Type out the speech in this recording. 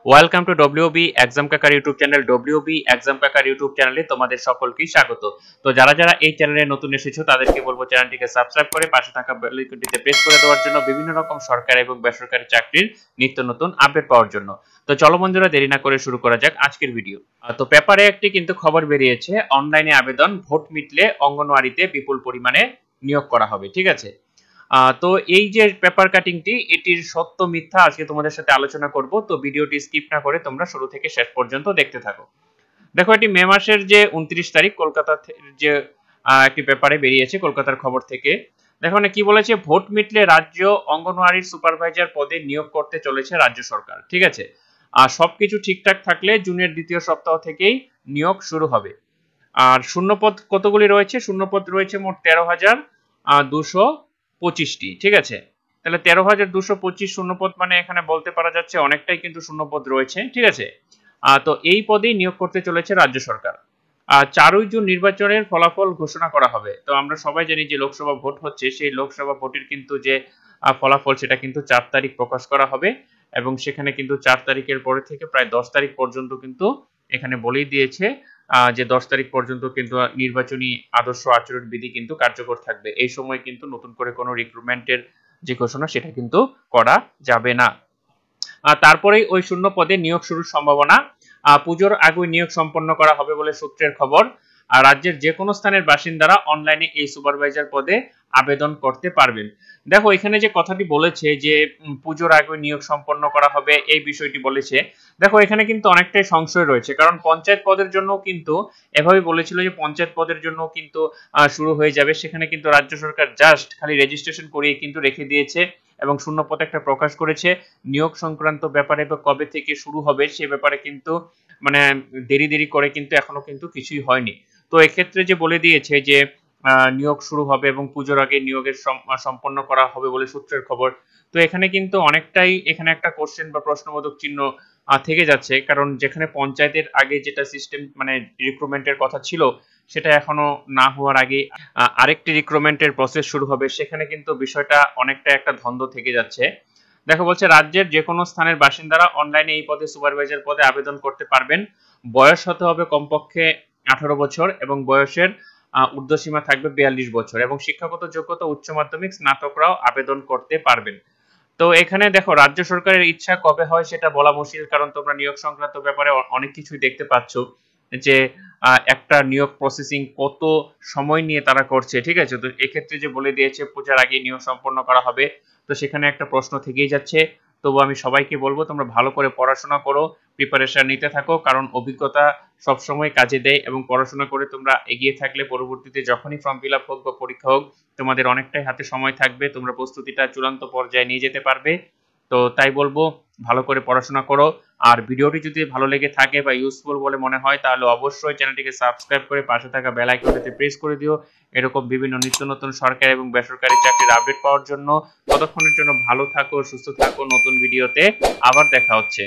Welcome to WB exam কাকার YouTube channel. WB exam কাকার YouTube চ্যানেলে তোমাদের সকলকেই স্বাগত। তো যারা যারা এই চ্যানেলে নতুন এসেছো তাদেরকে বলবো চ্যানেলটিকে সাবস্ক্রাইব করে পাশে থাকা বেল আইকনটিতে প্রেস করে দেওয়ার জন্য, বিভিন্ন রকম সরকারি এবং বেসরকারি চাকরির নিত্য নতুন আপডেট পাওয়ার জন্য। তো চলো বন্ধুরা, দেরি না করে শুরু করা যাক আজকের ভিডিও। তো পেপারে একটি কিন্তু খবর বেরিয়েছে, অনলাইনে আবেদন, ভোট মিটলে অঙ্গনওয়াড়িতে বিপুল পরিমাণে নিয়োগ করা হবে। ঠিক আছে, তো এই যে পেপার কাটিংটি, এটির সত্য মিথ্যা আজকে তোমাদের সাথে আলোচনা করব। তো ভিডিওটি স্কিপ না করে তোমরা শুরু থেকে শেষ পর্যন্ত দেখতে থাকো। দেখো, এটি মে মাসের যে 29 তারিখ কলকাতা যে একটি পেপারে বেরিয়েছে, কলকাতার খবর থেকে। দেখো না কি বলেছে, ভোট মিটলে রাজ্য অঙ্গনওয়াড়ির সুপারভাইজার পদে নিয়োগ করতে চলেছে রাজ্য সরকার। ঠিক আছে, আর সবকিছু ঠিকঠাক থাকলে জুনের দ্বিতীয় সপ্তাহ থেকেই নিয়োগ শুরু হবে। আর শূন্যপদ কতগুলি রয়েছে? শূন্যপদ রয়েছে মোট 13,225টি। ঠিক আছে, তাহলে 13,225 শূন্যপদ মানে এখানে বলতে পারা যাচ্ছে অনেকটাই কিন্তু শূন্যপদ রয়েছে। ঠিক আছে, তো এই পদেই নিয়োগ করতে চলেছে রাজ্য সরকার। 4ই জুন নির্বাচনের ফলাফল ঘোষণা করা হবে। তো আমরা সবাই জানি যে লোকসভা ভোট হচ্ছে, সেই লোকসভা ভোটের কিন্তু যে ফলাফল সেটা কিন্তু 4 তারিখ প্রকাশ করা হবে, এবং সেখানে কিন্তু 4 তারিখের পরে থেকে প্রায় 10 তারিখ পর্যন্ত কিন্তু এখানে বলেই দিয়েছে যে 10 তারিখ পর্যন্ত কিন্তু নির্বাচনী আদর্শ আচরণ বিধি কিন্তু কার্যকর থাকবে। এই সময় কিন্তু নতুন করে কোনো রিক্রুটমেন্টের যে ঘোষণা সেটা কিন্তু করা যাবে না। তারপরেই ওই শূন্য পদে নিয়োগ শুরুর সম্ভাবনা। পুজোর আগে নিয়োগ সম্পন্ন করা হবে বলে সূত্রের খবর। আর রাজ্যের যে কোনো স্থানের বাসিন্দারা অনলাইনে এই সুপারভাইজার পদে আবেদন করতে পারবেন। দেখো, এখানে যে কথাটি বলেছে যে পুজোর আগে নিয়োগ সম্পন্ন করা হবে, এই বিষয়টি বলেছে। দেখো, এখানে কিন্তু অনেকটাই সংশয় রয়েছে, কারণ পঞ্চায়েত পদের জন্য কিন্তু এভাবে বলেছিল যে পঞ্চায়েত পদের জন্য কিন্তু শুরু হয়ে যাবে। সেখানে কিন্তু রাজ্য সরকার জাস্ট খালি রেজিস্ট্রেশন করিয়ে কিন্তু রেখে দিয়েছে, এবং শূন্যপদ একটা প্রকাশ করেছে। নিয়োগ সংক্রান্ত ব্যাপারে বা কবে থেকে শুরু হবে সে ব্যাপারে কিন্তু মানে দেরি করে কিন্তু এখনো কিন্তু কিছুই হয়নি। তো এক্ষেত্রে যে বলে দিয়েছে যে নিয়োগ শুরু হবে এবং পুজোর আগে নিয়োগের সম্পন্ন করা হবে বলে সূত্রের খবর। তো এখানে কিন্তু অনেকটাই এখানে একটা কোশ্চেন বা প্রশ্নবোধক চিহ্ন থেকে যাচ্ছে, কারণ যেখানে পঞ্চায়েতের আগে যেটা সিস্টেম মানে রিক্রুটমেন্টের কথা ছিল, সেটা এখনো না হওয়ার আগে আরেকটি রিক্রুটমেন্টের প্রসেস শুরু হবে, সেখানে কিন্তু বিষয়টা অনেকটা একটা দ্বন্দ্ব থেকে যাচ্ছে। দেখো, বলছে রাজ্যের যে কোনো স্থানের বাসিন্দারা অনলাইনে এই পদে সুপারভাইজার পদে আবেদন করতে পারবেন। বয়স হতে হবে কমপক্ষে 18 বছর, এবং বয়সের ঊর্ধ্বসীমা থাকবে 42 বছর, এবং শিক্ষাগত যোগ্যতা উচ্চ মাধ্যমিক স্নাতকরাও আবেদন করতে পারবেন। তো এখানে দেখো, রাজ্য সরকারের ইচ্ছা কবে হয় সেটা বলা মুশকিল, কারণ তোমরা নিয়োগ সংক্রান্ত ব্যাপারে অনেক কিছুই দেখতে পাচ্ছ যে একটা নিয়োগ প্রসেসিং কত সময় নিয়ে তারা করছে। ঠিক আছে, তো এক্ষেত্রে যে বলে দিয়েছে পূজার আগে নিয়োগ সম্পন্ন করা হবে, তো সেখানে একটা প্রশ্ন থেকেই যাচ্ছে। তবু আমি সবাইকে বলবো তোমরা ভালো করে পড়াশোনা করো, প্রিপারেশন নিতে থাকো, কারণ অভিজ্ঞতা সবসময় কাজে দেয়, এবং পড়াশোনা করে তোমরা এগিয়ে থাকলে পরবর্তীতে যখনই ফর্ম ফিল আপ হোক বা পরীক্ষা হোক, তোমাদের অনেকটাই হাতে সময় থাকবে, তোমরা প্রস্তুতিটা চূড়ান্ত পর্যায়ে নিয়ে যেতে পারবে। তো তাই বলবো ভালো করে পড়াশোনা করো। আর ভিডিওটি যদি ভালো লেগে থাকে বা ইউজফুল বলে মনে হয়, তাহলে অবশ্যই চ্যানেলটিকে সাবস্ক্রাইব করে পাশে থাকা বেল আইকনটিতে প্রেস করে দিও, এরকম বিভিন্ন নিত্য নতুন সরকারি এবং বেসরকারি চাকরির আপডেট পাওয়ার জন্য। ততক্ষণের জন্য ভালো থাকো, সুস্থ থাকো। নতুন ভিডিওতে আবার দেখা হচ্ছে।